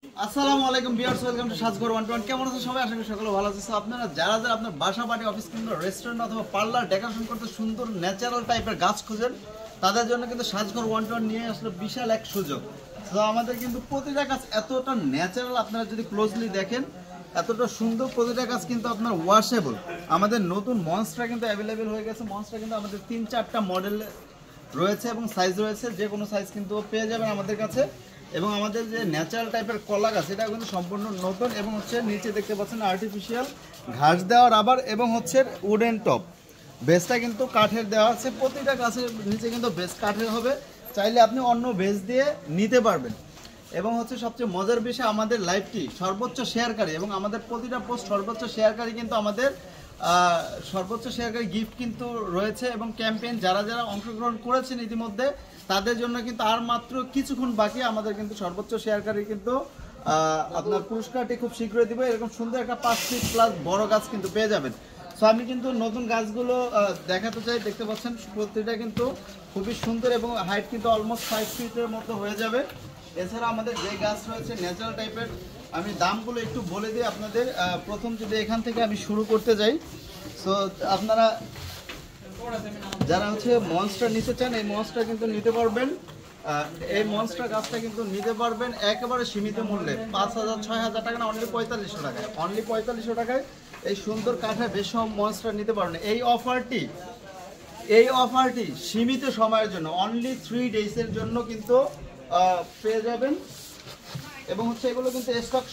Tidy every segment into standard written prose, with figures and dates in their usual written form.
আসসালামু আলাইকুম viewers, welcome to সাজঘর 121। কেমন আছেন সবাই? আশা করি সকলে ভালো আছেন। আপনারা যারা যারা আপনার বাসা বাড়ি অফিস কিংবা রেস্টুরেন্ট অথবা পার্লার ডেকোরেশন করতে সুন্দর ন্যাচারাল টাইপের গাছ খুঁজেন, তাদের জন্য কিন্তু সাজঘর 121 নিয়ে আসলে বিশাল এক সুযোগ। তো আমাদের কিন্তু প্রতিটা গাছ এতটা ন্যাচারাল, আপনারা যদি ক্লোজলি দেখেন এতটা সুন্দর। প্রতিটা গাছ কিন্তু আপনার ওয়াশেবল। আমাদের নতুন মনস্টার কিন্তু অ্যাভেলেবেল হয়ে গেছে। মনস্টার কিন্তু আমাদের 3-4টা মডেল রয়েছে এবং সাইজ রয়েছে, যে কোনো সাইজ কিন্তু পেয়ে যাবেন আমাদের কাছে। এবং আমাদের যে ন্যাচারাল টাইপের কলা গাছ, এটা কিন্তু সম্পূর্ণ নতুন এবং হচ্ছে নিচে দেখতে পাচ্ছেন আর্টিফিশিয়াল ঘাস দেওয়া রাবার এবং হচ্ছে উডেন টপ। বেসটা কিন্তু কাঠের দেওয়া আছে। প্রতিটা গাছের নিচে কিন্তু বেস কাঠের হবে, চাইলে আপনি অন্য বেস দিয়ে নিতে পারবেন। এবং হচ্ছে সবচেয়ে মজার বিষয়, আমাদের লাইভটি সর্বোচ্চ শেয়ারকারী এবং আমাদের প্রতিটা পোস্ট সর্বোচ্চ শেয়ারকারী কিন্তু আমাদের সর্বোচ্চ শেয়ারকারী গিফট কিন্তু রয়েছে। এবং ক্যাম্পেইন যারা যারা অংশগ্রহণ করেছেন ইতিমধ্যে, তাদের জন্য কিন্তু আর মাত্র কিছুক্ষণ বাকি। আমাদের কিন্তু সর্বোচ্চ শেয়ারকারী কিন্তু আপনার পুরস্কারটি খুব শীঘ্রই দিব। এরকম সুন্দর একটা 5 ফিট প্লাস বড় গাছ কিন্তু পেয়ে যাবেন। সো আমি কিন্তু নতুন গাছগুলো দেখাতে চাই। দেখতে পাচ্ছেন প্রতিটা কিন্তু খুবই সুন্দর এবং হাইট কিন্তু অলমোস্ট 5 ফিটের মতো হয়ে যাবে। এছাড়া আমাদের যে গাছ রয়েছে ন্যাচারাল টাইপের, আমি দামগুলো একটু বলে দিই আপনাদের। প্রথম যদি এখান থেকে আমি শুরু করতে যাই, সো আপনারা যারা হচ্ছে মনস্টার নিতে চান, এই মনস্টার কিন্তু নিতে পারবেন। এই মনস্টার গাছটা কিন্তু নিতে পারবেন একেবারে সীমিত মূল্যে, 5,000-6,000 টাকা না, অনলি 4500 টাকায়। অনলি 4500 টাকায় এই সুন্দর কাঠের বেশম মনস্টার নিতে পারবেন। এই অফারটি সীমিত সময়ের জন্য, অনলি 3 ডেজের জন্য কিন্তু পেয়ে যাবেন। এবং হচ্ছে এগুলো কিন্তু স্টক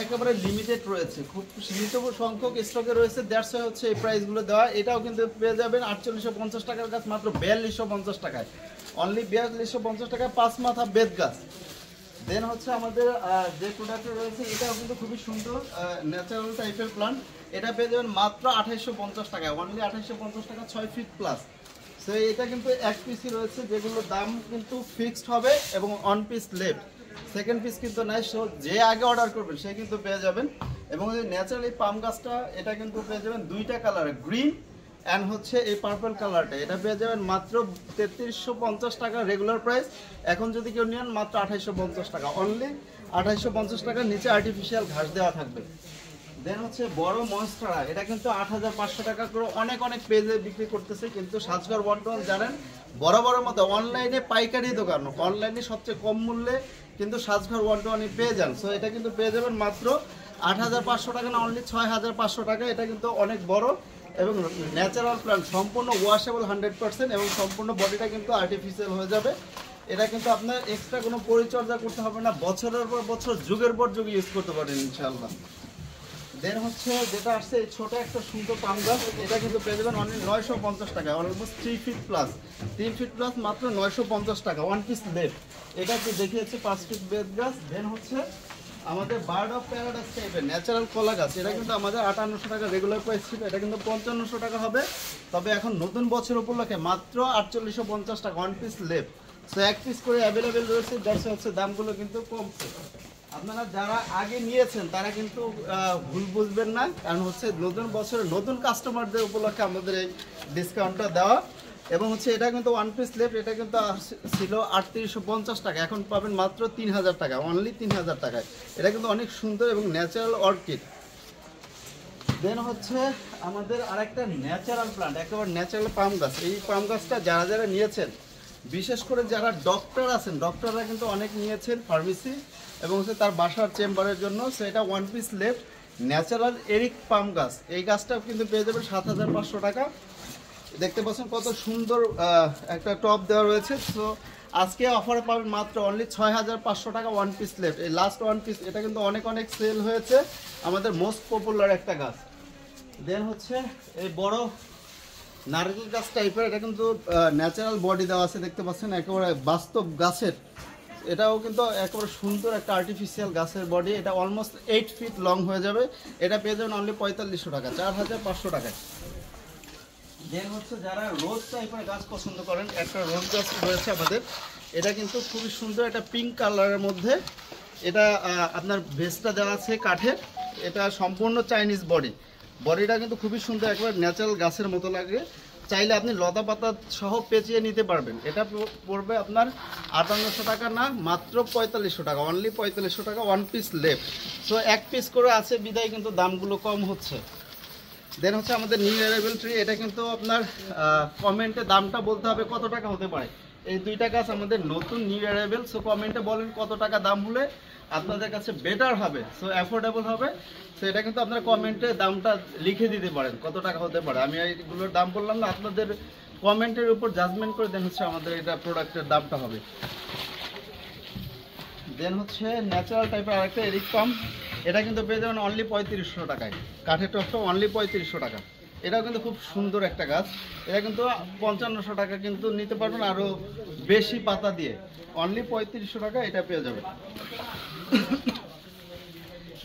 একেবারে লিমিটেড রয়েছে, খুব সীমিত সংখ্যক স্টকে রয়েছে। দ্যাটস ওয়াই হচ্ছে এই প্রাইসগুলো দেওয়া। এটাও কিন্তু পেয়ে যাবেন 4850 টাকার গাছ মাত্র 4250 টাকায়। অনলি 4250 টাকায় 5 মাথা বেত গাছ। দেন হচ্ছে আমাদের যে প্রোডাক্টটা রয়েছে, এটাও কিন্তু খুবই সুন্দর ন্যাচারাল টাইপের প্লান্ট। এটা পেয়ে যাবেন মাত্র 2850 টাকায়। অনলি 2850 টাকা, 6 ফিট প্লাস। সো এটা কিন্তু এক পিসই রয়েছে, যেগুলোর দাম কিন্তু ফিক্সড হবে এবং on piece left, second piece কিন্তু নাই। সো যে আগে অর্ডার করবেন সে কিন্তু পেয়ে যাবেন। এবং এই ন্যাচারাল এই পাম গাছটা, এটা কিন্তু পেয়ে যাবেন 2টা কালার, গ্রিন অ্যান্ড হচ্ছে এই পার্পল কালারটা। এটা পেয়ে যাবেন মাত্র 3350 টাকা রেগুলার প্রাইস। এখন যদি কেউ নেন মাত্র 2850 টাকা। অনলি 2850 টাকার নিচে আর্টিফিশিয়াল ঘাস দেওয়া থাকবে। দেন হচ্ছে বড় মনস্টারা, এটা কিন্তু 8500 টাকা করে অনেক অনেক পেজে বিক্রি করতেছে। কিন্তু সাজঘর 121 জানেন বড় মতো অনলাইনে পাইকারি দোকান, অনলাইনে সবচেয়ে কম মূল্যে কিন্তু সাজঘর 121 পেয়ে যান। সো এটা কিন্তু পেয়ে যাবেন মাত্র 8500 টাকা না, অনলি 6500 টাকা। এটা কিন্তু অনেক বড় এবং ন্যাচারাল প্লান্ট, সম্পূর্ণ ওয়াশেবল 100% এবং সম্পূর্ণ বডিটা কিন্তু আর্টিফিশিয়াল হয়ে যাবে। এটা কিন্তু আপনার এক্সট্রা কোনো পরিচর্যা করতে হবে না, বছরের পর বছর যুগের পর যুগ ইউজ করতে পারেন ইনশাআল্লাহ। দেন হচ্ছে যেটা আসছে এই ছোট একটা সুন্দর পাম গাছ, এটা কিন্তু পেয়ে যাবেন অনলি 950 টাকা। Almost 3 fit plus, 3 fit plus মাত্র 950 টাকা, 1 পিস লেফট। এটা একটু দেখিয়েছে 5 ফিট বেদ গাছ। দেন হচ্ছে আমাদের বার্ড অফ প্যারাডাইস টাইপের ন্যাচারাল কলা গাছ। এটা কিন্তু আমাদের 5800 টাকা রেগুলার প্রাইস ছিল, এটা কিন্তু 5500 টাকা হবে। তবে এখন নতুন বছর উপলক্ষে মাত্র 4850 টাকা, 1 পিস লেফট। সো 1 পিস করে অ্যাভেলেবেল রয়েছে। দর্শক হচ্ছে দামগুলো কিন্তু কমছে। আপনারা যারা আগে নিয়েছেন তারা কিন্তু ভুল বুঝবেন না, কারণ হচ্ছে নতুন বছরের নতুন কাস্টমারদের উপলক্ষে আমাদের এই ডিসকাউন্টটা দেওয়া। এবং হচ্ছে এটা কিন্তু 1 পিস লেফট, এটা কিন্তু ছিল 3850 টাকা, এখন পাবেন মাত্র 3000 টাকা, অনলি 3000 টাকায়। এটা কিন্তু অনেক সুন্দর এবং ন্যাচারাল অর্কিড। দেন হচ্ছে আমাদের আরেকটা ন্যাচারাল প্লান্ট, একেবারে ন্যাচারাল পাম গাছ। এই পাম গাছটা যারা যারা নিয়েছেন, বিশেষ করে যারা ডক্টর আছেন, ডক্টররা কিন্তু অনেক নিয়েছেন ফার্মেসি এবং হচ্ছে তার বাসার চেম্বারের জন্য। সো এটা 1 পিস লেফট ন্যাচারাল এরিক পাম গাছ। এই গাছটাও কিন্তু পেয়ে যাবেন 7500 টাকা। দেখতে পাচ্ছেন কত সুন্দর একটা টপ দেওয়া রয়েছে। সো আজকে অফারে পাবেন মাত্র অনলি 6500 টাকা, 1 পিস লেফট। এই লাস্ট 1 পিস, এটা কিন্তু অনেক অনেক সেল হয়েছে, আমাদের মোস্ট পপুলার একটা গাছ। দেন হচ্ছে এই বড় নারকেল গাছ টাইপের, এটা কিন্তু ন্যাচারাল বডি দেওয়া আছে, দেখতে পাচ্ছেন একেবারে বাস্তব গাছের। এটাও কিন্তু একেবারে সুন্দর একটা আর্টিফিশিয়াল গাছের বডি। এটা অলমোস্ট 8 ফিট লং হয়ে যাবে। এটা পেয়ে যাবেন অনলি 4500 টাকা, 4500 টাকায়। দেন হচ্ছে যারা রোজ টাইপের গাছ পছন্দ করেন, একটা রোজ গাছ রয়েছে আমাদের। এটা কিন্তু খুবই সুন্দর, একটা পিঙ্ক কালারের মধ্যে। এটা আপনার বেসটা দেওয়া আছে কাঠের। এটা সম্পূর্ণ চাইনিজ বডিটা কিন্তু খুবই সুন্দর, একবার ন্যাচারাল গাছের মতো লাগে। চাইলে আপনি লতা পাতা সহ পেঁচিয়ে নিতে পারবেন। এটা পড়বে আপনার 5800 টাকা না, মাত্র 4500 টাকা, অনলি 4500 টাকা, ওয়ান পিস লেফট। সো এক পিস করে আছে বিদায় কিন্তু দামগুলো কম হচ্ছে। দেন হচ্ছে আমাদের নিউ অ্যারাইভেল ট্রি, এটা কিন্তু আপনার কমেন্টে দামটা বলতে হবে কত টাকা হতে পারে। এই দুইটা গাছ আমাদের নতুন নিউ অ্যারাইভেল। সো কমেন্টে বলেন কত টাকা দাম হলে আপনাদের কাছে বেটার হবে, সো অ্যাফোর্ডেবল হবে। তো এটা কিন্তু আপনারা কমেন্টে দামটা লিখে দিতে পারেন কত টাকা হতে পারে। আমি এইগুলোর দাম বললাম না, আপনাদের কমেন্টের উপর জাজমেন্ট করে দেন হচ্ছে আমাদের এটা প্রোডাক্টের দামটা হবে। দেন হচ্ছে ন্যাচারাল টাইপের আরেকটা এরিক পাম, এটা কিন্তু পেয়ে যাবেন অনলি 3500 টাকায়। কাঠের টপটা অনলি 3500 টাকা। এটাও কিন্তু খুব সুন্দর একটা গাছ। এটা কিন্তু 5500 টাকা কিন্তু নিতে পারবেন আরও বেশি পাতা দিয়ে, অনলি 3500 টাকা এটা পেয়ে যাবেন।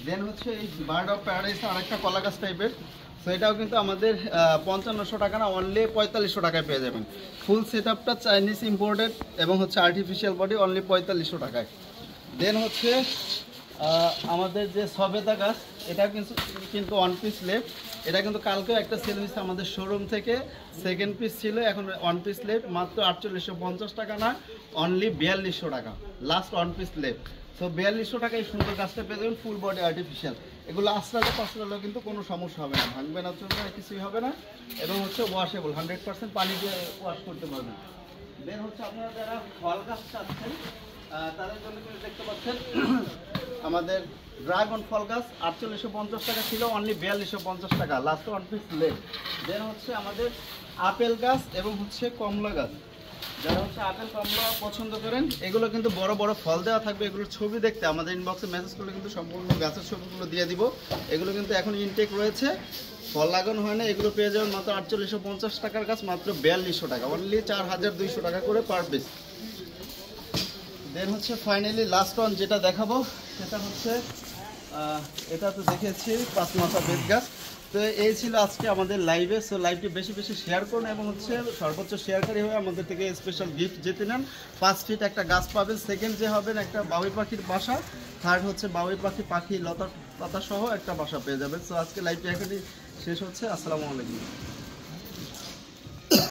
দেন হচ্ছে এই বার্ড অফ প্যারাডাইস আরেকটা কলা গাছ টাইপের, সো এটাও কিন্তু আমাদের 5500 টাকা না, অনলি 4500 টাকায় পেয়ে যাবেন। ফুল সেট আপটা চাইনিজ ইম্পোর্টেড এবং হচ্ছে আর্টিফিশিয়াল বডি, অনলি 4500 টাকায়। দেন হচ্ছে আমাদের যে সবেদা গাছ, এটা কিন্তু ওয়ান পিস লেফট। এটা কিন্তু কালকেও একটা সেল হয়েছে আমাদের শোরুম থেকে, সেকেন্ড পিস ছিল, এখন ওয়ান পিস লেফট, মাত্র 4850 টাকা না, অনলি 4200 টাকা, last one piece left. So 4200 টাকা এই সুন্দর গাছটা পেয়ে যাবেন, ফুল বডি আর্টিফিশিয়াল। এগুলো আশ্রালে পাঁচরালেও কিন্তু কোনো সমস্যা হবে না, ভাঙবে না, চলবে না, কিছুই হবে না। এবং হচ্ছে ওয়াশেবল, 100% পানি দিয়ে ওয়াশ করতে পারবেন। দেন হচ্ছে আপনারা যারা ফল গাছ চাচ্ছেন তাদের জন্য কিন্তু দেখতে পাচ্ছেন আমাদের ড্রাগন ফল গাছ 4850 টাকা ছিল, অনলি 4250 টাকা, লাস্ট ওয়ান পিস লেফট। দেন হচ্ছে আমাদের আপেল গাছ এবং হচ্ছে কমলা গাছ, যারা হচ্ছে আপেল কমলা পছন্দ করেন, এগুলো কিন্তু বড় বড় ফল দেওয়া থাকবে। এগুলোর ছবি দেখতে আমাদের ইনবক্সে মেসেজ করলে কিন্তু সম্পূর্ণ গাছের ছবিগুলো দিয়ে দিব। এগুলো কিন্তু এখন ইনটেক রয়েছে, ফল লাগানো হয় না। এগুলো পেয়ে যাবেন মাত্র 4850 টাকার গাছ, মাত্র 4200 টাকা, অনলি 4200 টাকা করে পার পিস। দেন হচ্ছে ফাইনালি লাস্ট ওয়ান যেটা দেখাবো সেটা হচ্ছে এটা তো দেখেছি 5 মাথা বেত গাছ। তো এই ছিল আজকে আমাদের লাইভে। সো লাইভটি বেশি বেশি শেয়ার করুন এবং হচ্ছে সর্বোচ্চ শেয়ারকারী হয়ে আমাদের থেকে স্পেশাল গিফট জিতে নেন। 5 ফিট একটা গাছ পাবেন, সেকেন্ড যে হবেন একটা বাবুই পাখির বাসা, থার্ড হচ্ছে বাবুই পাখি লতা পাতা সহ একটা বাসা পেয়ে যাবেন। সো আজকে লাইভটি এখানেই শেষ হচ্ছে। আসসালামু আলাইকুম।